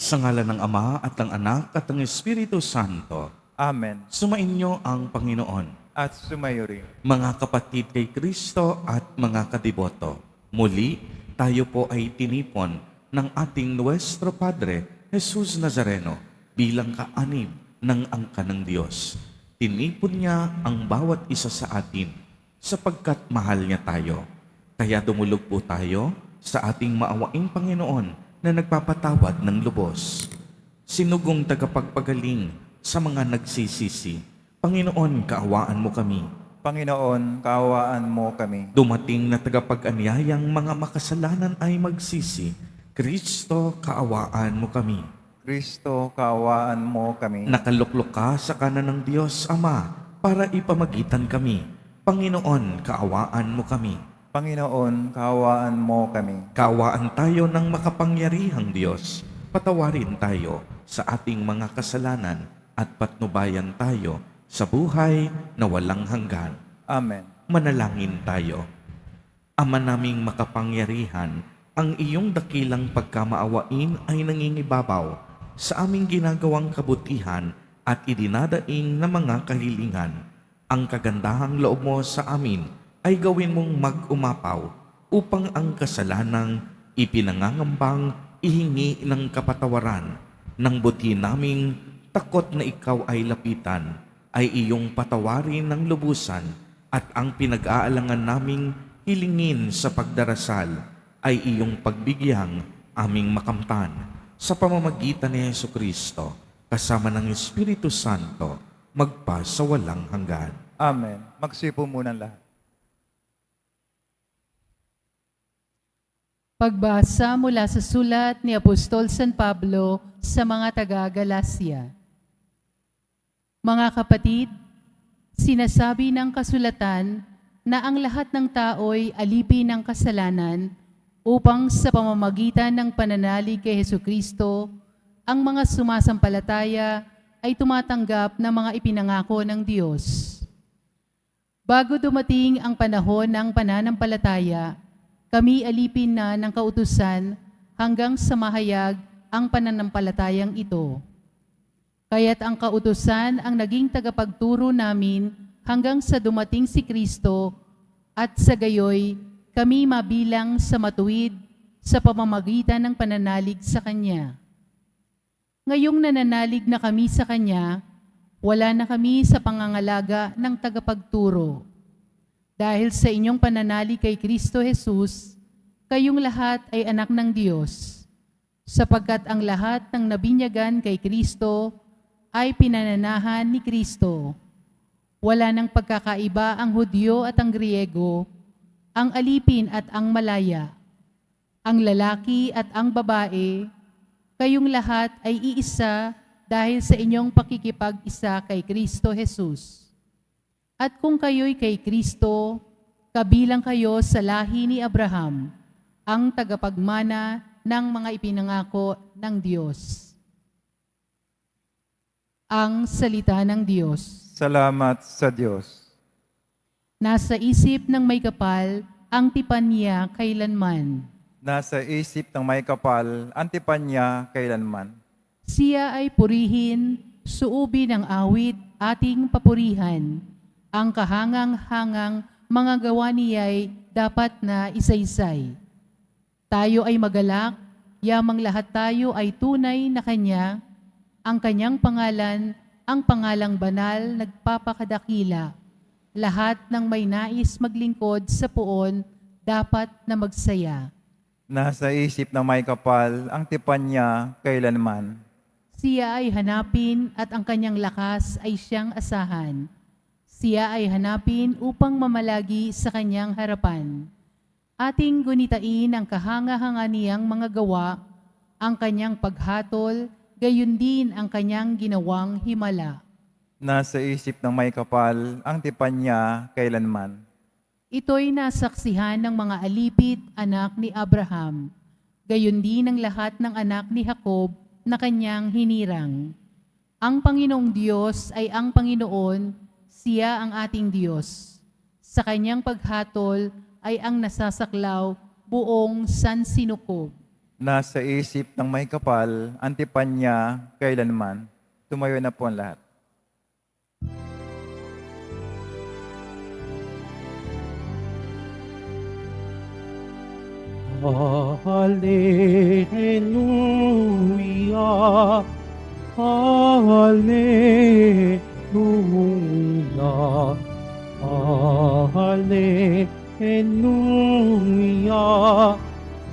Sa ngalan ng Ama at ng Anak at ng Espiritu Santo, Amen. sumainyo ang Panginoon. At sumayo rin. Mga kapatid kay Kristo at mga kadiboto, muli tayo po ay tinipon ng ating Nuestro Padre, Jesus Nazareno, bilang kaanib ng angka ng Diyos. Tinipon niya ang bawat isa sa atin sapagkat mahal niya tayo. Kaya dumulog po tayo sa ating maawaing Panginoon na nagpapatawad ng lubos. Sinugong tagapagpagaling sa mga nagsisisi, Panginoon, kaawaan mo kami. Panginoon, kaawaan mo kami. Dumating na tagapag-anyayang mga makasalanan ay magsisi, Kristo, kaawaan mo kami. Kristo, kaawaan mo kami. Nakaluklok ka sa kanan ng Diyos Ama para ipamagitan kami. Panginoon, kaawaan mo kami. Panginoon, kaawaan mo kami. Kaawaan tayo ng makapangyarihang Diyos. Patawarin tayo sa ating mga kasalanan at patnubayan tayo sa buhay na walang hanggan. Amen. Manalangin tayo. Ama naming makapangyarihan, ang iyong dakilang pagkamaawain ay nangingibabaw sa aming ginagawang kabutihan at idinadaing na mga kahilingan. Ang kagandahang loob mo sa amin ay gawin mong mag-umapaw upang ang kasalanang ipinangangambang ihingi ng kapatawaran. Nang buti naming takot na ikaw ay lapitan, ay iyong patawarin ng lubusan at ang pinag-aalangan naming hilingin sa pagdarasal ay iyong pagbigyang aming makamtan sa pamamagitan ni Jesucristo kasama ng Espiritu Santo magpa sa walang hanggan. Amen. Magsipo muna lahat. Pagbasa mula sa sulat ni Apostol San Pablo sa mga taga-Galacia. Mga kapatid, sinasabi ng kasulatan na ang lahat ng tao'y alipin ng kasalanan upang sa pamamagitan ng pananalig kay Jesucristo, ang mga sumasampalataya ay tumatanggap ng mga ipinangako ng Diyos. Bago dumating ang panahon ng pananampalataya, kami alipin na ng kautusan hanggang sa mahayag ang pananampalatayang ito. Kaya't ang kautusan ang naging tagapagturo namin hanggang sa dumating si Kristo at sa gayoy kami mabilang sa matuwid sa pamamagitan ng pananalig sa Kanya. Ngayong nananalig na kami sa Kanya, wala na kami sa pangangalaga ng tagapagturo. Dahil sa inyong pananalig kay Kristo Jesus, kayong lahat ay anak ng Diyos, sapagkat ang lahat ng nabinyagan kay Kristo ay pinananahan ni Kristo. Wala nang pagkakaiba ang Hudyo at ang Griego, ang alipin at ang malaya, ang lalaki at ang babae, kayong lahat ay iisa dahil sa inyong pakikipag-isa kay Kristo Jesus. At kung kayo'y kay Kristo, kabilang kayo sa lahi ni Abraham, ang tagapagmana ng mga ipinangako ng Diyos. Ang salita ng Diyos. Salamat sa Diyos. Nasa isip ng may kapal ang tipan niya kailanman. Nasa isip ng may kapal, ang tipan niya kailanman. Siya ay purihin, suubi ng awit, ating papurihan. Ang kahangang-hangang mga gawa niya'y dapat na isaysay. Tayo ay magalak, yamang lahat tayo ay tunay na Kanya. Ang Kanyang pangalan, ang pangalang banal, nagpapakadakila. Lahat ng may nais maglingkod sa puon, dapat na magsaya. Nasa isip ng may kapal, ang tipan niya kailanman. Siya ay hanapin at ang kanyang lakas ay siyang asahan. Siya ay hanapin upang mamalagi sa kanyang harapan. Ating gunitain ang kahanga-hanga niyang mga gawa, ang kanyang paghatol, gayon din ang kanyang ginawang himala. Nasa isip ng may kapal, ang tipan niya kailanman. Ito'y nasaksihan ng mga alipit anak ni Abraham, gayon din ang lahat ng anak ni Jacob na kanyang hinirang. Ang Panginoong Diyos ay ang Panginoon, siya ang ating Diyos. Sa kanyang paghatol ay ang nasasaklaw buong sansinukob. Nasa isip ng may kapal, ang tipan niya kailanman. Tumayo na po ang lahat. Hallelujah, Hallelujah, Hallelujah,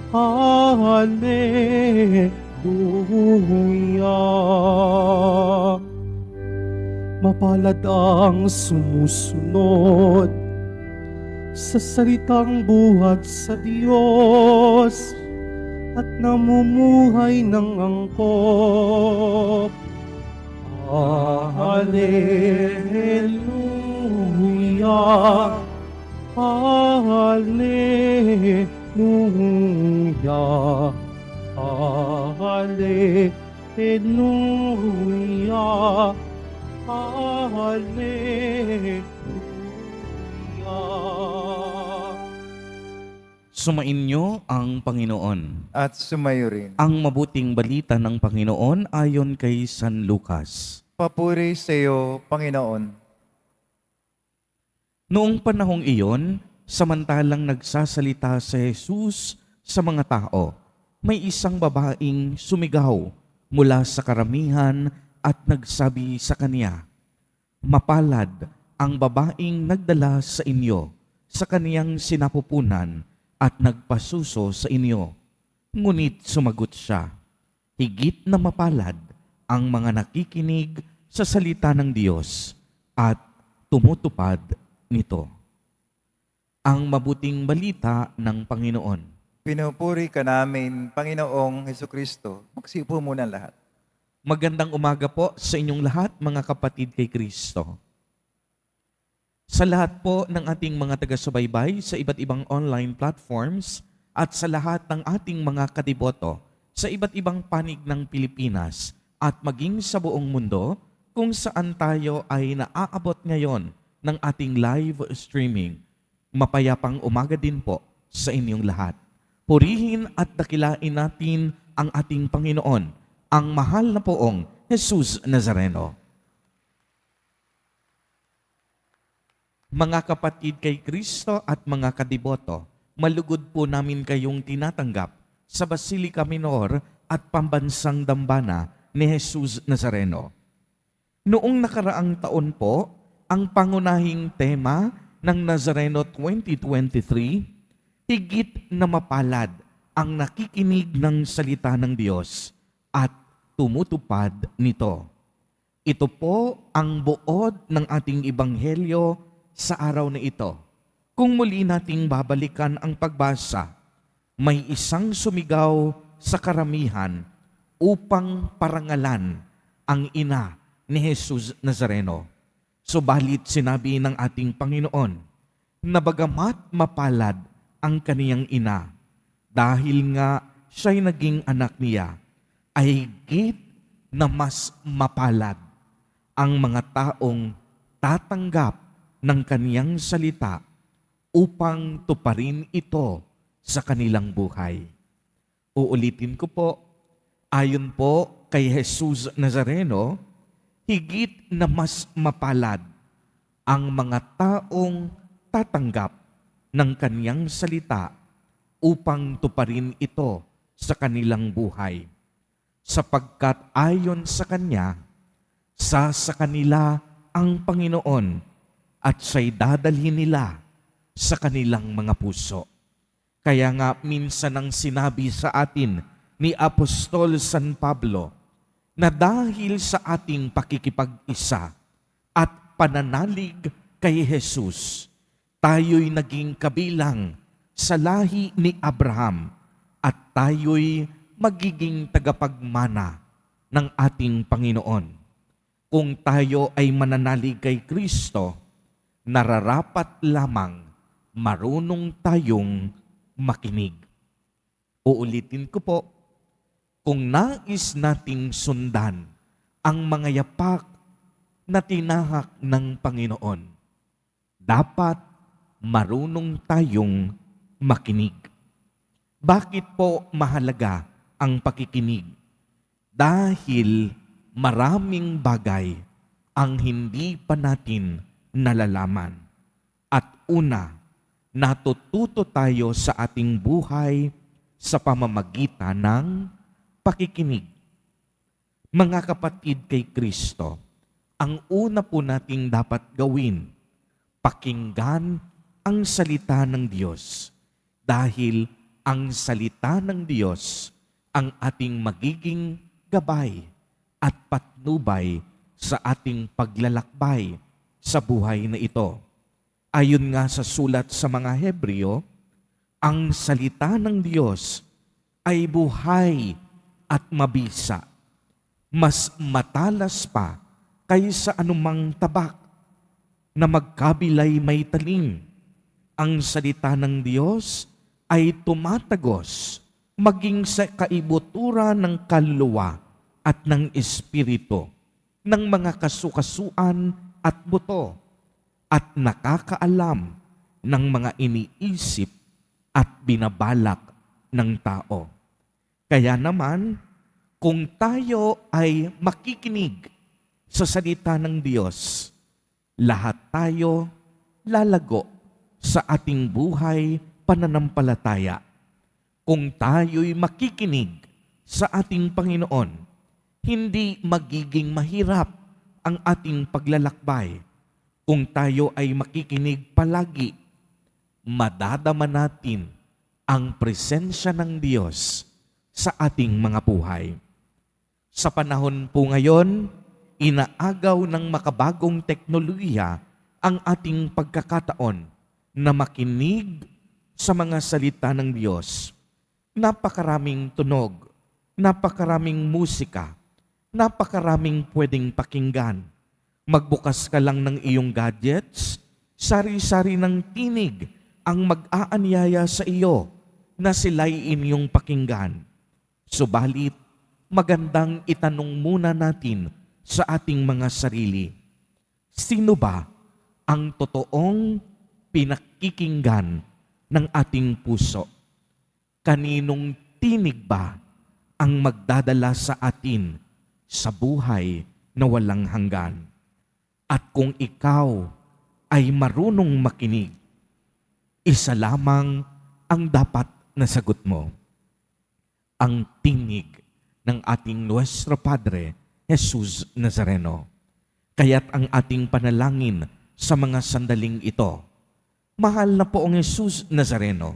Hallelujah. Mapalad ang sumusunod sa salitang buhat sa Diyos at namumuhay ng angkop. Hallelujah, Hallelujah, Hallelujah, Hallelujah. Sumainyo ang Panginoon. At sumayo rin. Ang mabuting balita ng Panginoon ayon kay San Lucas. Papuri sa iyo, Panginoon. Noong panahong iyon, samantalang nagsasalita si Jesus sa mga tao, may isang babaeng sumigaw mula sa karamihan at nagsabi sa kanya, "Mapalad ang babaeng nagdala sa inyo sa kaniyang sinapupunan at nagpasuso sa inyo." Ngunit sumagot siya, "Higit na mapalad ang mga nakikinig sa salita ng Diyos at tumutupad nito." Ang mabuting balita ng Panginoon. Pinupuri ka namin, Panginoong Hesukristo. Magsiupo muna ang lahat. Magandang umaga po sa inyong lahat, mga kapatid kay Kristo. Sa lahat po ng ating mga taga-subaybay sa iba't ibang online platforms at sa lahat ng ating mga kadiboto sa iba't ibang panig ng Pilipinas at maging sa buong mundo kung saan tayo ay naaabot ngayon ng ating live streaming. Mapayapang umaga din po sa inyong lahat. Purihin at dakilain natin ang ating Panginoon, ang mahal na poong Jesus Nazareno. Mga kapatid kay Kristo at mga kadiboto, malugod po namin kayong tinatanggap sa Basilica Minor at Pambansang Dambana ni Jesus Nazareno. Noong nakaraang taon po, ang pangunahing tema ng Nazareno 2023, higit na mapalad ang nakikinig ng salita ng Diyos at tumutupad nito. Ito po ang buod ng ating ebanghelyo sa araw na ito. Kung muli nating babalikan ang pagbasa, may isang sumigaw sa karamihan upang parangalan ang ina ni Jesus Nazareno. Subalit sinabi ng ating Panginoon na bagamat mapalad ang kaniyang ina, dahil nga siya'y naging anak niya, ay higit na mas mapalad ang mga taong tatanggap ng kaniyang salita upang tuparin ito sa kanilang buhay. Uulitin ko po, ayon po kay Jesus Nazareno, higit na mas mapalad ang mga taong tatanggap ng kaniyang salita upang tuparin ito sa kanilang buhay. Sapagkat ayon sa kanya, sa kanila ang Panginoon at siya'y dadalhin nila sa kanilang mga puso. Kaya nga minsan ang sinabi sa atin ni Apostol San Pablo na dahil sa ating pakikipag-isa at pananalig kay Jesus, tayo'y naging kabilang sa lahi ni Abraham at tayo'y magiging tagapagmana ng ating Panginoon. Kung tayo ay mananalig kay Kristo, nararapat lamang marunong tayong makinig. Uulitin ko po, kung nais nating sundan ang mga yapak na tinahak ng Panginoon, dapat marunong tayong makinig. Bakit po mahalaga ang pakikinig dahil maraming bagay ang hindi pa natin nalalaman. At una, natututo tayo sa ating buhay sa pamamagitan ng pakikinig. Mga kapatid kay Kristo, ang una po nating dapat gawin, pakinggan ang salita ng Diyos. Dahil ang salita ng Diyos ang ating magiging gabay at patnubay sa ating paglalakbay sa buhay na ito. Ayon nga sa sulat sa mga Hebreo, ang salita ng Diyos ay buhay at mabisa, mas matalas pa kaysa anumang tabak na magkabilay may talim. Ang salita ng Diyos ay tumatagos maging sa kaibuturan ng kaluluwa at ng espiritu, ng mga kasukasuan at buto, at nakakaalam ng mga iniisip at binabalak ng tao. Kaya naman, kung tayo ay makikinig sa salita ng Diyos, lahat tayo lalago sa ating buhay pananampalataya. Kung tayo'y makikinig sa ating Panginoon, hindi magiging mahirap ang ating paglalakbay. Kung tayo ay makikinig palagi, madadama natin ang presensya ng Diyos sa ating mga buhay. Sa panahon po ngayon, inaagaw ng makabagong teknolohiya ang ating pagkakataon na makinig sa mga salita ng Diyos. Napakaraming tunog, napakaraming musika, napakaraming pwedeng pakinggan. Magbukas ka lang ng iyong gadgets, sari-sari ng tinig ang mag-aanyaya sa iyo na sila'y inyong pakinggan. Subalit, magandang itanong muna natin sa ating mga sarili. Sino ba ang totoong pinakikinggan ng ating puso? Kaninong tinig ba ang magdadala sa atin sa buhay na walang hanggan? At kung ikaw ay marunong makinig, isa lamang ang dapat na sagot mo. Ang tinig ng ating Nuestro Padre, Jesus Nazareno. Kaya't ang ating panalangin sa mga sandaling ito, mahal na poong Jesus Nazareno,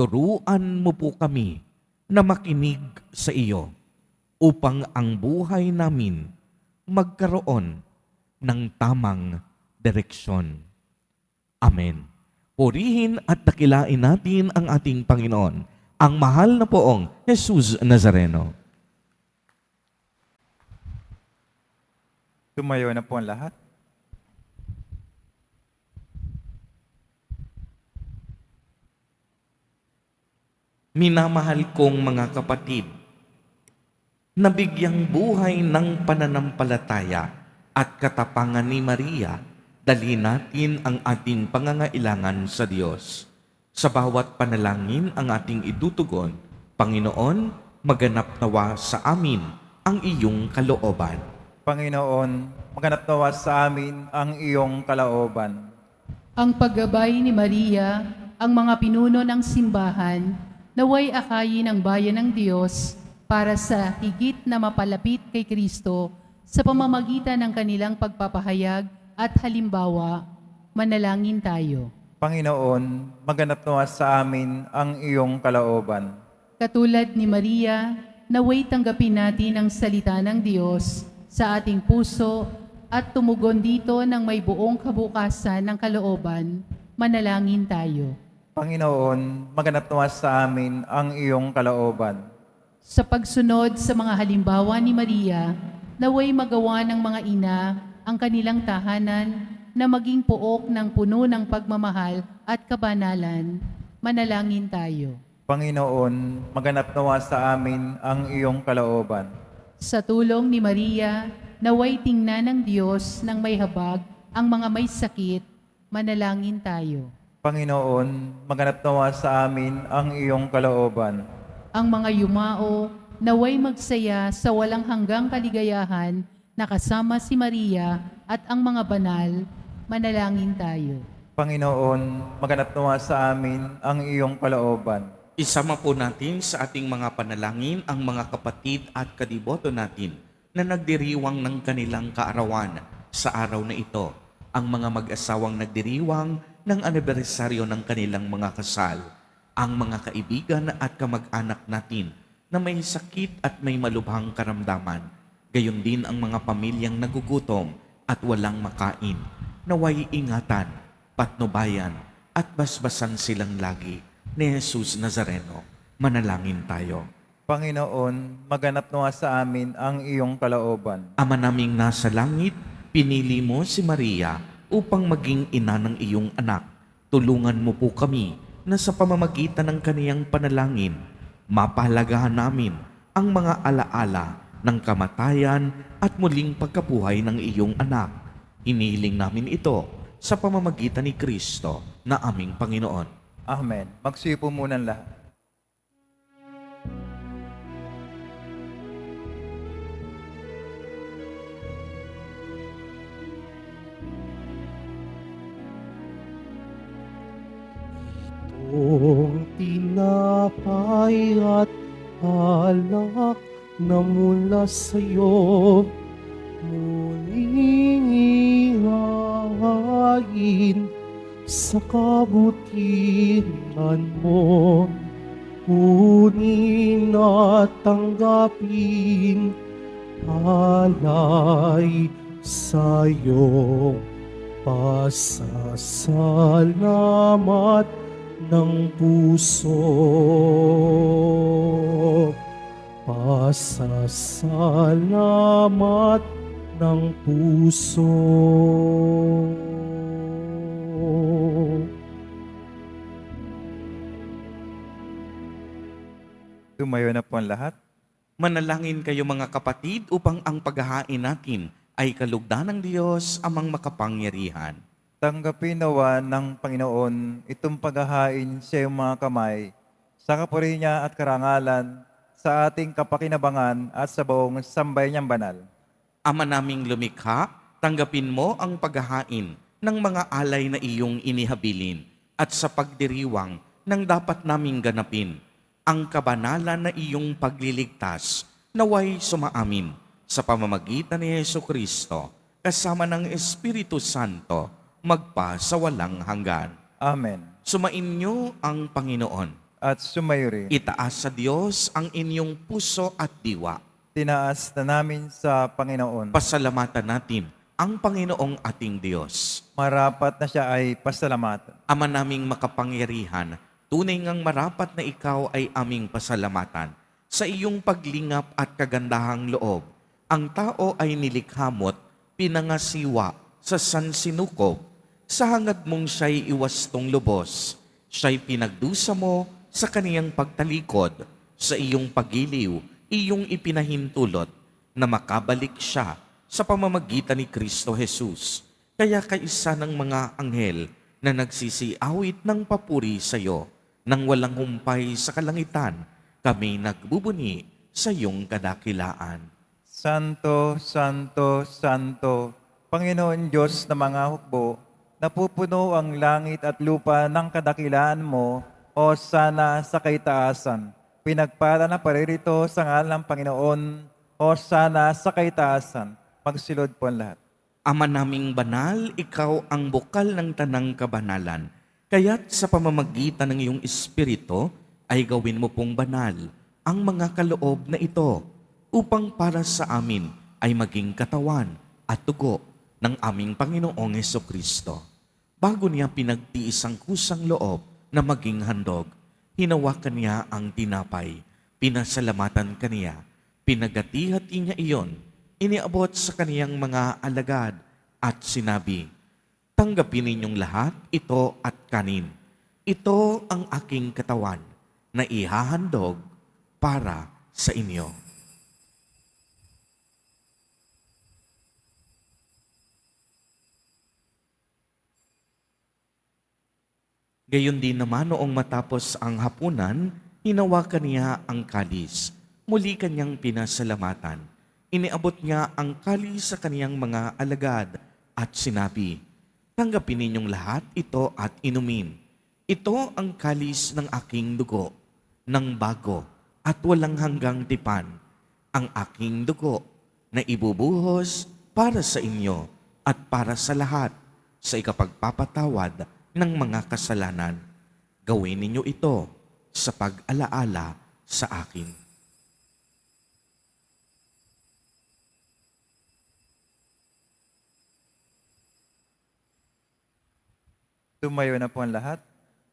turuan mo po kami na makinig sa iyo upang ang buhay namin magkaroon ng tamang direksyon. Amen. Purihin at dakilain natin ang ating Panginoon, ang mahal na poong Jesus Nazareno. Tumayo na po ang lahat. Minamahal kong mga kapatid, nabigyang buhay ng pananampalataya at katapangan ni Maria, dalhin natin ang ating pangangailangan sa Diyos. Sa bawat panalangin ang ating itutugon, Panginoon, maganap nawa sa amin ang iyong kalooban. Panginoon, maganap nawa sa amin ang iyong kalooban. Ang paggabay ni Maria, ang mga pinuno ng simbahan, naway akayin ang bayan ng Diyos para sa higit na mapalapit kay Kristo sa pamamagitan ng kanilang pagpapahayag at halimbawa. Manalangin tayo. Panginoon, maganap nawa sa amin ang iyong kalooban. Katulad ni Maria, naway tanggapin natin ang salita ng Diyos sa ating puso at tumugon dito ng may buong kabukasan ng kalooban. Manalangin tayo. Panginoon, maganap nawa sa amin ang iyong kalooban. Sa pagsunod sa mga halimbawa ni Maria, naway magawa ng mga ina ang kanilang tahanan na maging pook ng puno ng pagmamahal at kabanalan. Manalangin tayo. Panginoon, maganap nawa sa amin ang iyong kalooban. Sa tulong ni Maria, naway tingnan ng Diyos ng may habag ang mga may sakit. Manalangin tayo. Panginoon, maganap nawa sa amin ang iyong kalooban. Ang mga yumao naway magsaya sa walang hanggang kaligayahan na kasama si Maria at ang mga banal, manalangin tayo. Panginoon, maganap nawa sa amin ang iyong kalooban. Isama po natin sa ating mga panalangin ang mga kapatid at kadiboto natin na nagdiriwang ng kanilang kaarawan sa araw na ito. Ang mga mag-asawang nagdiriwang ng anibersaryo ng kanilang mga kasal. Ang mga kaibigan at kamag-anak natin na may sakit at may malubhang karamdaman. Gayon din ang mga pamilyang nagugutom at walang makain. Naway ingatan, patnubayan at basbasan silang lagi ni Jesus Nazareno. Manalangin tayo. Panginoon, maganap nawa sa amin ang iyong kalooban. Ama naming nasa langit, pinili mo si Maria upang maging ina ng iyong anak. Tulungan mo po kami na sa pamamagitan ng kaniyang panalangin, mapahalagahan namin ang mga alaala ng kamatayan at muling pagkabuhay ng iyong anak. Hinihiling namin ito sa pamamagitan ni Kristo na aming Panginoon. Amen. Magsuyo po muna ang lahat. Itong tinapay at alak na mula sa'yo, muling ihahain sa kabutihan mo. Kunin at tanggapin, alay sa'yo. Pasasalamat ng puso. Pasasalamat ng puso. Tumayo na po ang lahat. Manalangin kayo mga kapatid upang ang paghahain natin ay kalugdan ng Diyos amang makapangyarihan. Tanggapin nawa ng Panginoon itong paghahain sa iyong mga kamay, sa kapuri niya at karangalan, sa ating kapakinabangan at sa buong sambay niyang banal. Ama naming lumikha, tanggapin mo ang paghahain ng mga alay na iyong inihabilin at sa pagdiriwang ng dapat naming ganapin. Ang kabanalan na iyong pagliligtas naway sumaamin sa pamamagitan ni Jesucristo kasama ng Espiritu Santo magpa sa walang hanggan. Amen. Sumainyo ang Panginoon. At sumayo rin. Itaas sa Diyos ang inyong puso at diwa. Tinaas na namin sa Panginoon. Pasalamatan natin ang Panginoong ating Diyos. Marapat na siya ay pasalamatan. Ama naming makapangyarihan, tunay ngang marapat na ikaw ay aming pasalamatan. Sa iyong paglingap at kagandahang loob, ang tao ay nilikhamot, pinangasiwa sa sansinukob. Sa hangad mong siya'y iwastong lubos, siya'y pinagdusa mo sa kaniyang pagtalikod. Sa iyong pagiliw, iyong ipinahintulot na makabalik siya sa pamamagitan ni Kristo Jesus. Kaya kaisa ng mga anghel na nagsisiawit ng papuri sa iyo, nang walang humpay sa kalangitan, kami nagbubuni sa iyong kadakilaan. Santo, Santo, Santo, Panginoon Diyos na mga hukbo, napupuno ang langit at lupa ng kadakilaan mo, o sana sa kaitaasan. Pinagpala na paririto sa ngalan ng Panginoon, o sana sa kaitaasan. Magsilod po ang lahat. Ama naming banal, ikaw ang bukal ng tanang kabanalan. Kaya't sa pamamagitan ng iyong Espiritu, ay gawin mo pong banal ang mga kaloob na ito upang para sa amin ay maging katawan at dugo ng aming Panginoong Jesucristo. Bago niya pinagtiis ang kusang loob na maging handog, hinawakan niya ang tinapay, pinasalamatan kaniya, pinagati-hati niya iyon, iniabot sa kaniyang mga alagad at sinabi, "Tanggapin ninyong lahat ito at kanin. Ito ang aking katawan na ihahandog para sa inyo." Gayon din naman noong matapos ang hapunan, hinawakan niya ang kalis. Muli kanyang pinasalamatan. Iniabot niya ang kalis sa kaniyang mga alagad at sinabi, "Tanggapin ninyong lahat ito at inumin. Ito ang kalis ng aking dugo, ng bago at walang hanggang tipan, ang aking dugo na ibubuhos para sa inyo at para sa lahat sa ikapagpapatawad ng mga kasalanan. Gawin ninyo ito sa pag-alaala sa akin." Tumayo na po ang lahat.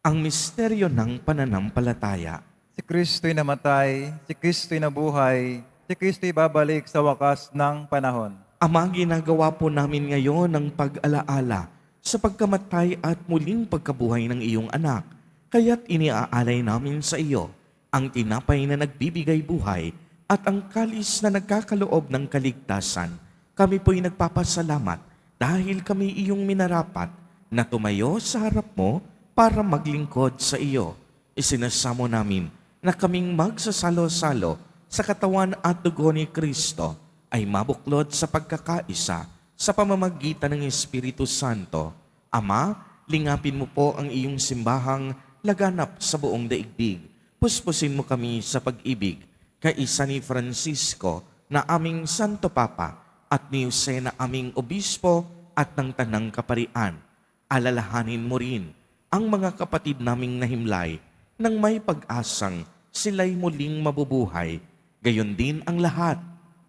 Ang misteryo ng pananampalataya. Si Kristo'y namatay, si Kristo'y nabuhay, si Kristo'y babalik sa wakas ng panahon. Ama, ginagawa po namin ngayon ang pag-alaala sa pagkamatay at muling pagkabuhay ng iyong anak. Kaya't iniaalay namin sa iyo ang tinapay na nagbibigay buhay at ang kalis na nagkakaloob ng kaligtasan. Kami po'y nagpapasalamat dahil kami iyong minarapat na tumayo sa harap mo para maglingkod sa iyo. Isinasamo namin na kaming magsasalo-salo sa katawan at dugo ni Kristo ay mabuklod sa pagkakaisa sa pamamagitan ng Espiritu Santo. Ama, lingapin mo po ang iyong simbahang laganap sa buong daigdig. Puspusin mo kami sa pag-ibig, kaisa ni Francisco na aming Santo Papa at ni Jose na aming Obispo at ng Tanang Kaparian. Alalahanin mo rin ang mga kapatid naming nahimlay nang may pag-asang sila'y muling mabubuhay, gayon din ang lahat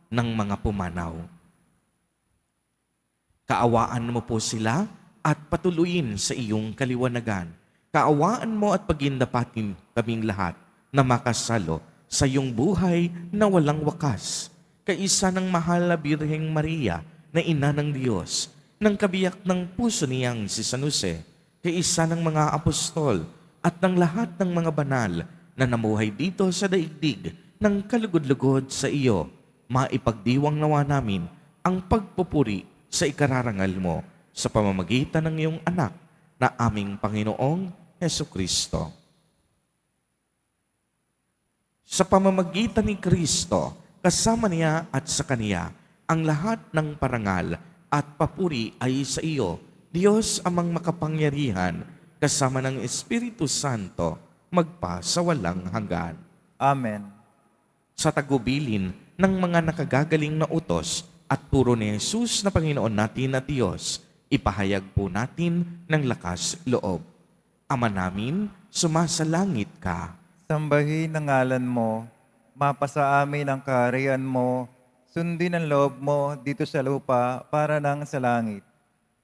ng mga pumanaw. Kaawaan mo po sila at patuloyin sa iyong kaliwanagan. Kaawaan mo at pagindapatin kaming lahat na makasalo sa iyong buhay na walang wakas. Kaisa ng mahal na Birheng Maria na ina ng Diyos, ng kabiyak ng puso niyang si San Jose, kaisa ng mga apostol at ng lahat ng mga banal na namuhay dito sa daigdig ng kalugod-lugod sa iyo, maipagdiwang nawa namin ang pagpupuri sa ikararangal mo sa pamamagitan ng iyong anak na aming Panginoong Hesukristo. Sa pamamagitan ni Kristo, kasama niya at sa Kaniya, ang lahat ng parangal at papuri ay sa iyo, Diyos amang makapangyarihan, kasama ng Espiritu Santo, magpa sa walang hanggan. Amen. Sa tagubilin ng mga nakagagaling na utos at turo ni Jesus na Panginoon natin at Diyos, ipahayag po natin ng lakas loob. Ama namin, sumasalangit ka. Sambahin ang ngalan mo, mapasa amin ang kaharian mo, sundin ang loob mo dito sa lupa para nang sa langit.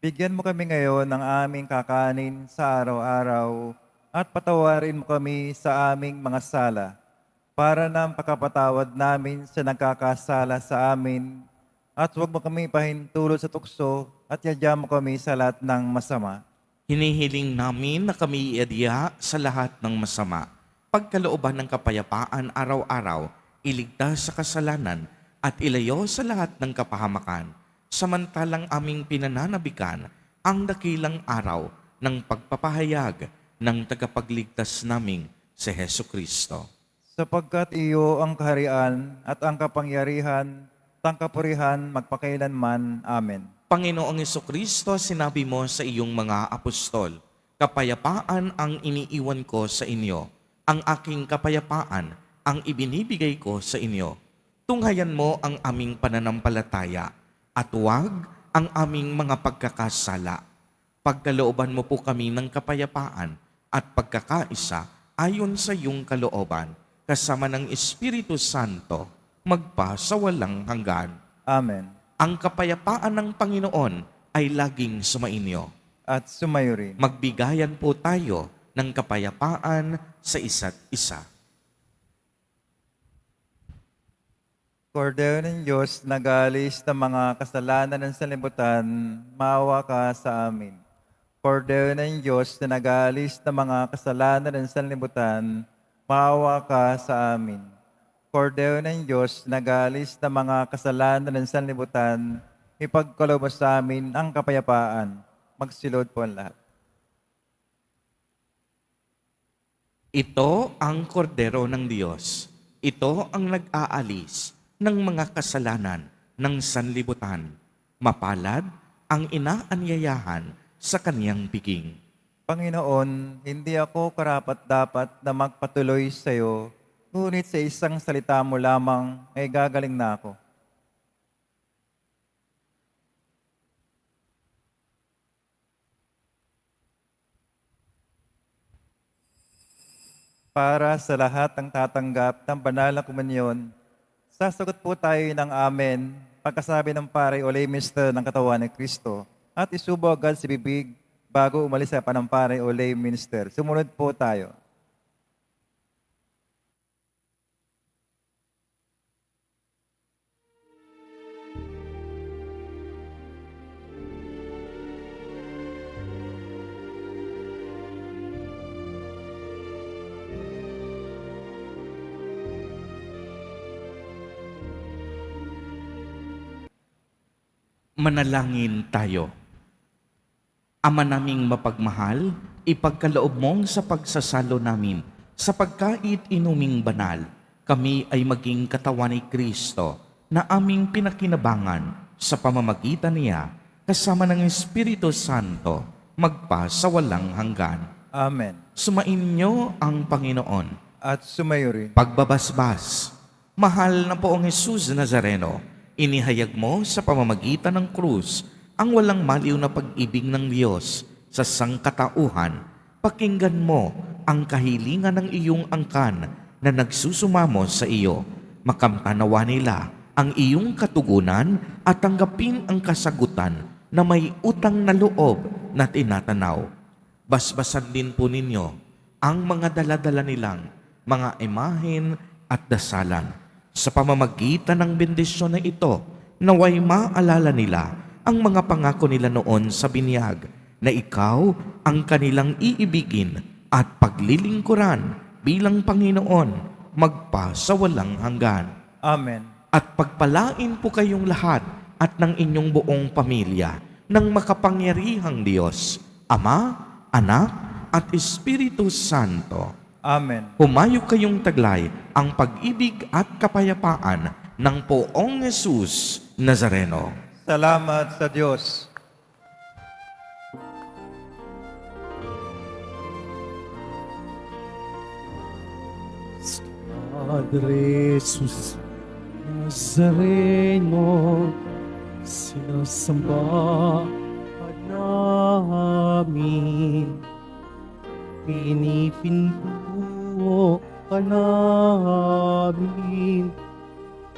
Bigyan mo kami ngayon ng aming kakanin sa araw-araw at patawarin mo kami sa aming mga sala para nang pakapatawad namin sa nagkakasala sa amin at huwag mo kami pahintulot sa tukso at yadya mo kami sa lahat ng masama. Hinihiling namin na kami iadya sa lahat ng masama, pagkalooban ng kapayapaan araw-araw, iligtas sa kasalanan at ilayo sa lahat ng kapahamakan, samantalang aming pinananabikan ang dakilang araw ng pagpapahayag ng tagapagligtas naming si Hesukristo. Sapagkat iyo ang kaharian at ang kapangyarihan, tangkapurihan, magpakailanman. Amen. Panginoong Hesukristo, sinabi mo sa iyong mga apostol, "Kapayapaan ang iniiwan ko sa inyo, ang aking kapayapaan ang ibinibigay ko sa inyo. Tunghayan mo ang aming pananampalataya at huwag ang aming mga pagkakasala. Pagkalooban mo po kami ng kapayapaan at pagkakaisa ayon sa iyong kalooban, kasama ng Espiritu Santo, magpa sa walang hanggan." Amen. Ang kapayapaan ng Panginoon ay laging sumainyo. At sumayo rin. Magbigayan po tayo ng kapayapaan sa isa't isa. Kordero ng Diyos, nagalis ng mga kasalanan ng sanlibutan, maawa ka sa amin. Kordero ng Diyos, na nagalis ng mga kasalanan ng sanlibutan, maawa ka sa amin. Kordero ng Diyos, nagalis ng mga kasalanan ng sanlibutan, ipagkaloob sa amin ang kapayapaan. Magsilod po ang lahat. Ito ang kordero ng Diyos. Ito ang nag-aalis ng mga kasalanan ng sanlibutan. Mapalad ang inaanyayahan sa kaniyang piging. Panginoon, hindi ako karapat-dapat na magpatuloy sa iyo, ngunit sa isang salita mo lamang ay gagaling na ako. Para sa lahat ng tatanggap ng banal na komunyon, sasagot po tayo ng amen pagkasabi ng pare o lay minister ng katawan ni Kristo at isubo agad sa bibig bago umalis sa panampare o lay minister. Sumunod po tayo. Manalangin tayo. Ama naming mapagmahal, ipagkaloob mong sa pagsasalo namin sa pagkait inuming banal, kami ay maging katawan ni Kristo na aming pinakinabangan sa pamamagitan niya kasama ng Espiritu Santo magpa sa walang hanggan. Amen. Sumainyo ang Panginoon. At sumayo rin. Pagbabasbas, mahal na poong Jesus Nazareno, inihayag mo sa pamamagitan ng krus ang walang maliw na pag-ibig ng Diyos sa sangkatauhan. Pakinggan mo ang kahilingan ng iyong angkan na nagsusumamo sa iyo. Makamtanawa nila ang iyong katugunan at tanggapin ang kasagutan na may utang na loob na tinatanaw. Basbasan din po ninyo ang mga daladala nilang mga imahen at dasalan. Sa pamamagitan ng bendisyon na ito, naway maalala nila ang mga pangako nila noon sa binyag na ikaw ang kanilang iibigin at paglilingkuran bilang Panginoon magpa sa walang hanggan. Amen. At pagpalain po kayong lahat at ng inyong buong pamilya ng makapangyarihang Diyos, Ama, Anak, at Espiritu Santo. Amen. Humayo kayong taglay ang pag-ibig at kapayapaan ng poong Jesus Nazareno. Salamat sa Diyos. Padre Jesus Nazareno, sinasamba ka namin. Pinipintuo ka namin.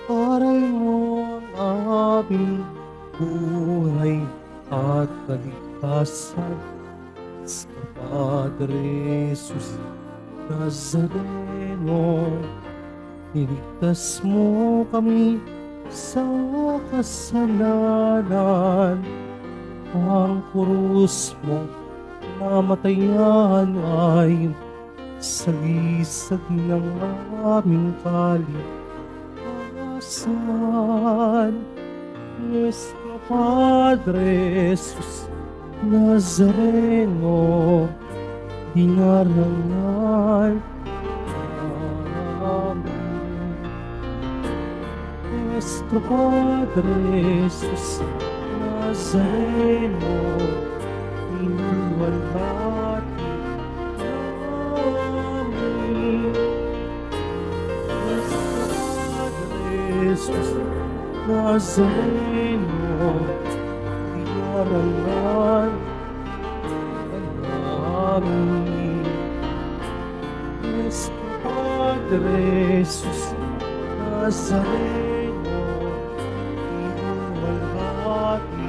Aral mo ang aming buhay at kaligtasan. Sa Padre Jesus Nazareno, niligtas mo kami sa kasalanan. Ang krus mo namatayan ay salisag ng aming kaligtasan. Nuestro Padre Jesus Nazareno, dinarangan namin. Nuestro Padre Jesus Nazareno, iniwalhati namin. Nuestro Padre Jesus Nazareno, dinarangan namin. Nuestro Padre Jesus Nazareno, iniwalhati